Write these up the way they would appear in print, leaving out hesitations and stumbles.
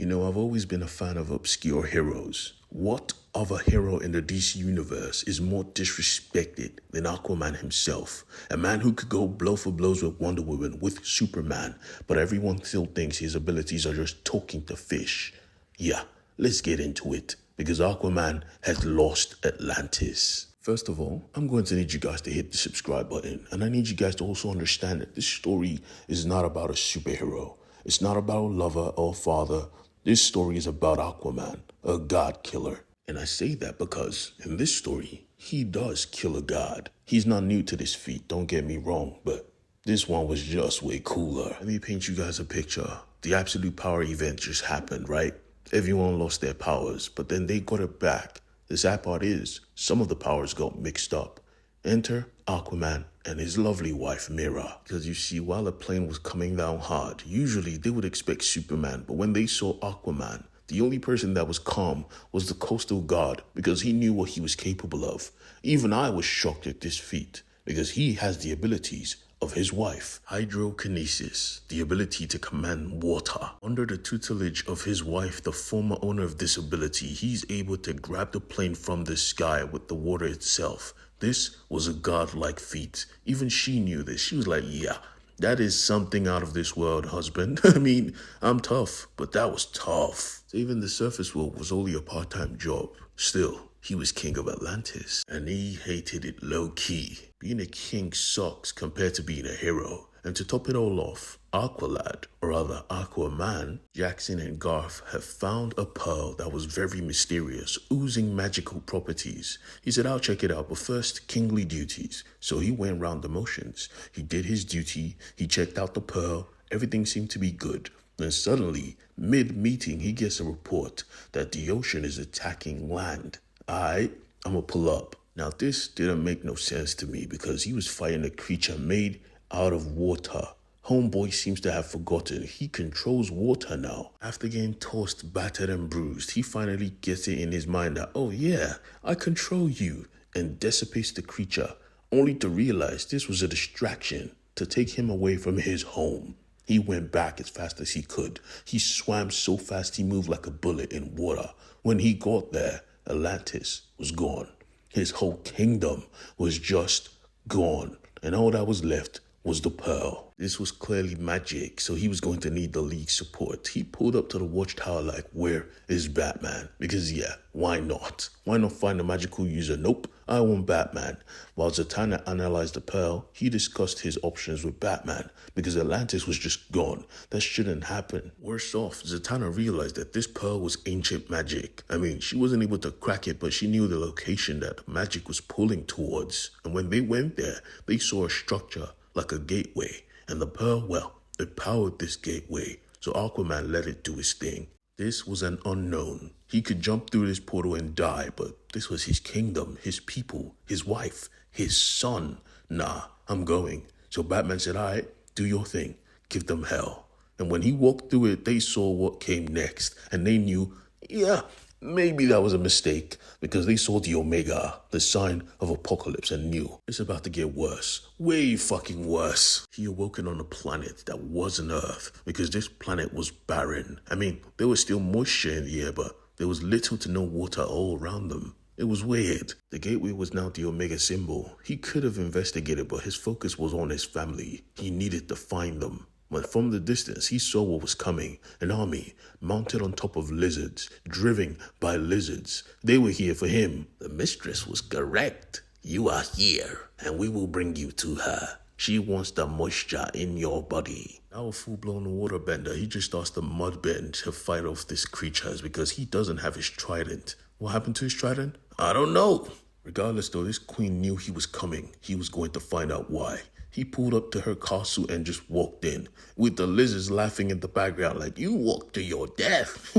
You know, I've always been a fan of obscure heroes. What other hero in the DC universe is more disrespected than Aquaman himself? A man who could go blow for blows with Wonder Woman, with Superman, but everyone still thinks his abilities are just talking to fish. Yeah, let's get into it, because Aquaman has lost Atlantis. First of all, I'm going to need you guys to hit the subscribe button, and I need you guys to also understand that this story is not about a superhero. It's not about a lover or a father. This story is about Aquaman, a god killer. And I say that because in this story, he does kill a god. He's not new to this feat, don't get me wrong, but this one was just way cooler. Let me paint you guys a picture. The absolute power event just happened, right? Everyone lost their powers, but then they got it back. The sad part is, some of the powers got mixed up. Enter Aquaman and his lovely wife, Mera. Because you see, while the plane was coming down hard, usually they would expect Superman, but when they saw Aquaman, the only person that was calm was the coastal god, because he knew what he was capable of. Even I was shocked at this feat, because he has the abilities of his wife. Hydrokinesis, the ability to command water. Under the tutelage of his wife, the former owner of this ability, he's able to grab the plane from the sky with the water itself. This was a godlike feat. Even she knew this. She was like, yeah, that is something out of this world, husband. I mean, I'm tough, but that was tough. Saving the surface world was only a part-time job. Still, he was king of Atlantis, and he hated it low-key. Being a king sucks compared to being a hero. And to top it all off, Aqualad, or rather Aquaman, Jackson and Garth have found a pearl that was very mysterious, oozing magical properties. He said, I'll check it out, but first, kingly duties. So he went round the motions. He did his duty, he checked out the pearl, everything seemed to be good. Then suddenly, mid-meeting, he gets a report that the ocean is attacking land. Alright, I'ma pull up. Now this didn't make no sense to me because he was fighting a creature made out of water. Homeboy seems to have forgotten he controls water now. After getting tossed, battered and bruised, he finally gets it in his mind that, oh yeah, I control you, and dissipates the creature, only to realize this was a distraction to take him away from his home. He went back as fast as he could. He swam so fast he moved like a bullet in water. When he got there, Atlantis was gone. His whole kingdom was just gone, and all that was left was the pearl. This was clearly magic, so he was going to need the League's support. He pulled up to the watchtower like, where is Batman? Because yeah, why not? Why not find a magical user? Nope, I want Batman. While Zatanna analyzed the pearl, he discussed his options with Batman, because Atlantis was just gone. That shouldn't happen. Worse off, Zatanna realized that this pearl was ancient magic. I mean, she wasn't able to crack it, but she knew the location that magic was pulling towards. And when they went there, they saw a structure like a gateway, and the pearl, well, it powered this gateway, so Aquaman let it do his thing. This was an unknown. He could jump through this portal and die, but this was his kingdom, his people, his wife, his son. Nah, I'm going. So Batman said, alright, do your thing, give them hell. And when he walked through it, they saw what came next, and they knew, yeah, maybe that was a mistake, because they saw the Omega, the sign of apocalypse, and knew it's about to get worse, way fucking worse. He awoken on a planet that wasn't Earth, because this planet was barren. I mean, there was still moisture in the air, but there was little to no water all around them. It was weird. The gateway was now the Omega symbol. He could have investigated, but his focus was on his family. He needed to find them. But from the distance, he saw what was coming. An army mounted on top of lizards, driven by lizards. They were here for him. The mistress was correct. You are here, and we will bring you to her. She wants the moisture in your body. Now a full-blown waterbender, he just asked the mudbend to fight off these creatures because he doesn't have his trident. What happened to his trident? I don't know. Regardless though, this queen knew he was coming. He was going to find out why. He pulled up to her castle and just walked in, with the lizards laughing in the background like, you walked to your death.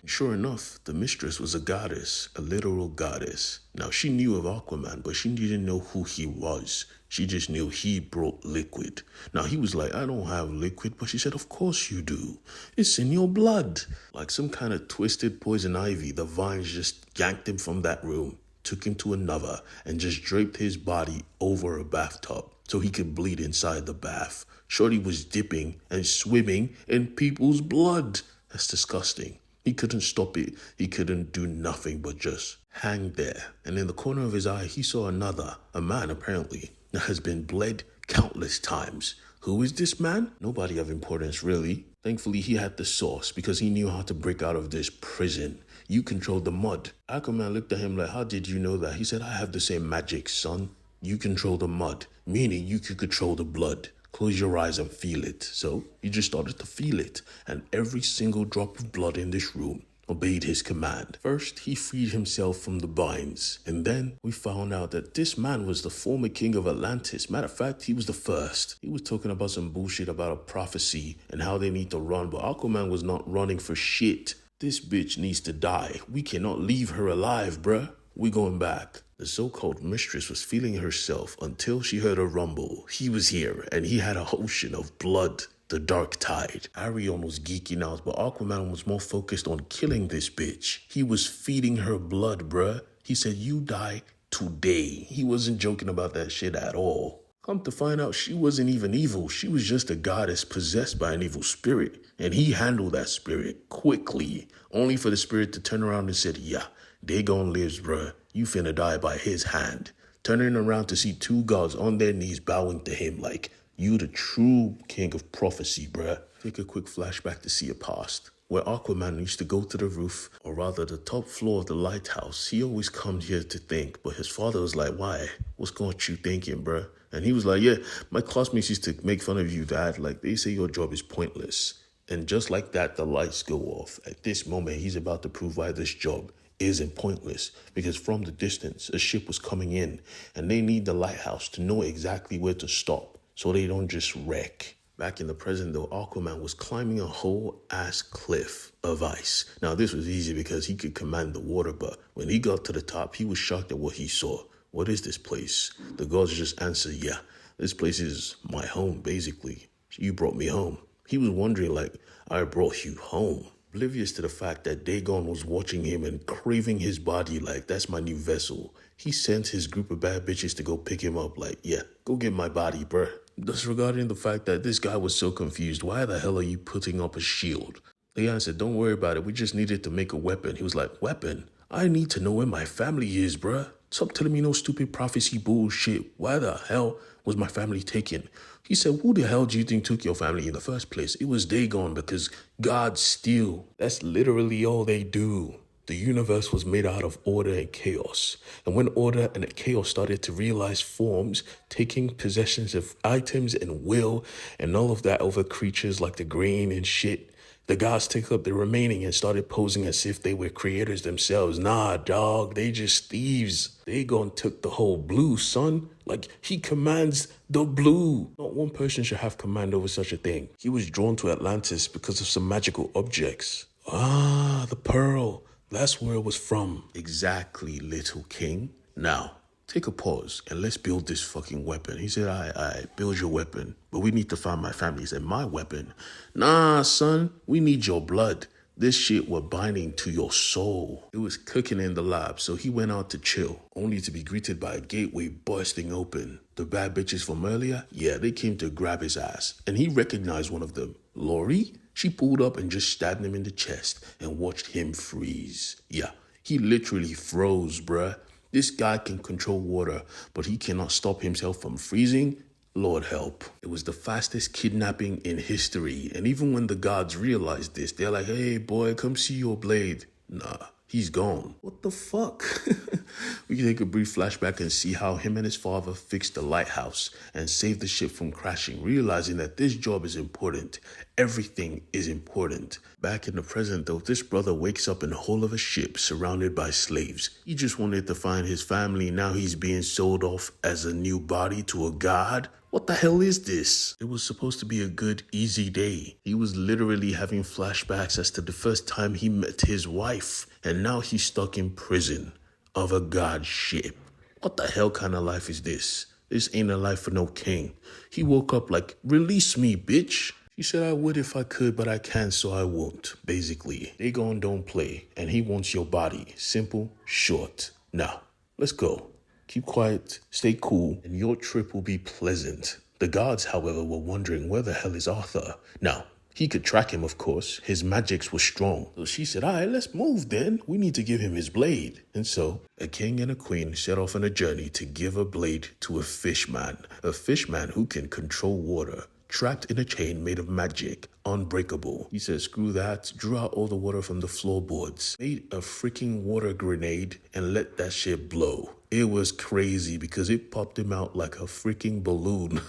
Sure enough, the mistress was a goddess, a literal goddess. Now, she knew of Aquaman, but she didn't know who he was. She just knew he brought liquid. Now, he was like, I don't have liquid, but she said, of course you do. It's in your blood. Like some kind of twisted poison ivy, the vines just yanked him from that room, took him to another, and just draped his body over a bathtub so he could bleed inside the bath. Shorty was dipping and swimming in people's blood. That's disgusting. He couldn't stop it. He couldn't do nothing but just hang there. And in the corner of his eye, he saw a man apparently, that has been bled countless times. Who is this man? Nobody of importance, really. Thankfully, he had the sauce because he knew how to break out of this prison. You control the mud. Aquaman looked at him like, how did you know that? He said, I have the same magic, son. You control the mud, meaning you could control the blood. Close your eyes and feel it. So he just started to feel it, and every single drop of blood in this room obeyed his command. First, he freed himself from the binds, and then we found out that this man was the former king of Atlantis. Matter of fact, he was the first. He was talking about some bullshit about a prophecy and how they need to run, but Aquaman was not running for shit. This bitch needs to die. We cannot leave her alive, bruh. We going back. The so-called mistress was feeling herself until she heard a rumble. He was here, and he had a ocean of blood. The dark tide. Arion was geeking out, but Aquaman was more focused on killing this bitch. He was feeding her blood, bruh. He said, you die today. He wasn't joking about that shit at all. Come to find out, she wasn't even evil. She was just a goddess possessed by an evil spirit. And he handled that spirit quickly, only for the spirit to turn around and said, yeah, Dagon lives, bruh. You finna die by his hand. Turning around to see two gods on their knees bowing to him like, you the true king of prophecy, bruh. Take a quick flashback to see a past where Aquaman used to go to the roof, or rather the top floor of the lighthouse. He always comes here to think, but his father was like, why? What's got you thinking, bruh? And he was like, yeah, my classmates used to make fun of you, dad. Like, they say your job is pointless. And just like that, the lights go off. At this moment, he's about to prove why this job isn't pointless, because from the distance, a ship was coming in, and they need the lighthouse to know exactly where to stop, so they don't just wreck. Back in the present though, Aquaman was climbing a whole ass cliff of ice. Now this was easy because he could command the water, but when he got to the top, he was shocked at what he saw. What is this place? The gods just answered, yeah, this place is my home, basically. You brought me home. He was wondering like, I brought you home. Oblivious to the fact that Dagon was watching him and craving his body like, that's my new vessel. He sent his group of bad bitches to go pick him up like, yeah, go get my body, bruh. Disregarding the fact that this guy was so confused, why the hell are you putting up a shield? They answered, don't worry about it, we just needed to make a weapon. He was like, weapon? I need to know where my family is, bruh. Stop telling me no stupid prophecy bullshit. Why the hell was my family taken? He said, who the hell do you think took your family in the first place? It was Dagon, because gods steal. That's literally all they do. The universe was made out of order and chaos. And when order and chaos started to realize forms, taking possessions of items and will and all of that over creatures like the grain and shit, the gods took up the remaining and started posing as if they were creators themselves. Nah, dog, they just thieves. Dagon took the whole blue, son. Like, he commands the blue. Not one person should have command over such a thing. He was drawn to Atlantis because of some magical objects. Ah, the pearl. That's where it was from. Exactly, little king. Now, take a pause and let's build this fucking weapon. He said, I build your weapon, but we need to find my family. He said, my weapon? Nah, son, we need your blood. This shit was binding to your soul. It was cooking in the lab, so he went out to chill, only to be greeted by a gateway bursting open. The bad bitches from earlier, yeah, they came to grab his ass, and he recognized one of them. Lori? She pulled up and just stabbed him in the chest and watched him freeze. Yeah, he literally froze, bruh. This guy can control water, but he cannot stop himself from freezing. Lord help. It was the fastest kidnapping in history. And even when the gods realized this, they're like, hey, boy, come see your blade. Nah, he's gone. What the fuck? We can take a brief flashback and see how him and his father fixed the lighthouse and saved the ship from crashing, realizing that this job is important. Everything is important. Back in the present, though, this brother wakes up in the hull of a ship surrounded by slaves. He just wanted to find his family. Now he's being sold off as a new body to a god. What the hell is this? It was supposed to be a good, easy day. He was literally having flashbacks as to the first time he met his wife. And now he's stuck in prison of a god ship. What the hell kind of life is this? This ain't a life for no king. He woke up like, release me, bitch. He said I would if I could, but I can't, so I won't. Basically, Dagon don't play, and he wants your body. Simple, short. Now, let's go. Keep quiet, stay cool, and your trip will be pleasant. The gods, however, were wondering where the hell is Arthur. Now, He could track him, of course. His magics were strong. So she said, all right, let's move then. We need to give him his blade. And so a king and a queen set off on a journey to give a blade to a fishman who can control water, trapped in a chain made of magic, unbreakable. He said, screw that, drew out all the water from the floorboards, made a freaking water grenade, and let that shit blow. It was crazy because it popped him out like a freaking balloon.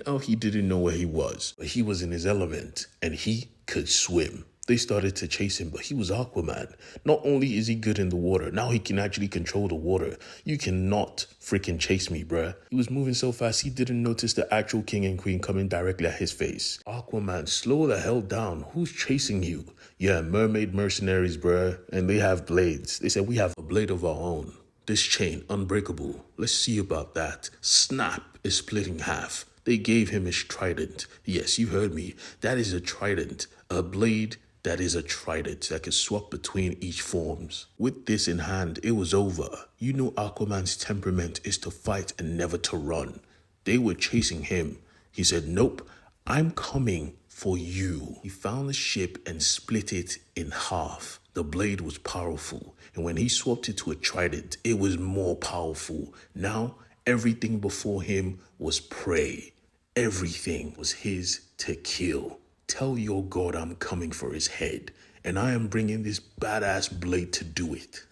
Now he didn't know where he was, but he was in his element and he could swim. They started to chase him, but he was Aquaman. Not only is he good in the water, now he can actually control the water. You cannot freaking chase me, bruh. He was moving so fast, he didn't notice the actual king and queen coming directly at his face. Aquaman, slow the hell down. Who's chasing you? Yeah, mermaid mercenaries, bruh. And they have blades. They said, we have a blade of our own. This chain, unbreakable. Let's see about that. Snap is split in half. They gave him his trident. Yes, you heard me. That is a trident. A blade that is a trident that can swap between each forms. With this in hand, it was over. You know Aquaman's temperament is to fight and never to run. They were chasing him. He said, nope, I'm coming for you. He found the ship and split it in half. The blade was powerful, and when he swapped it to a trident, it was more powerful. Now, everything before him was prey. Everything was his to kill. Tell your God I'm coming for his head, and I am bringing this badass blade to do it.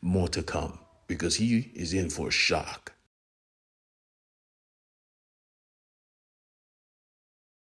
More to come, because he is in for a shock.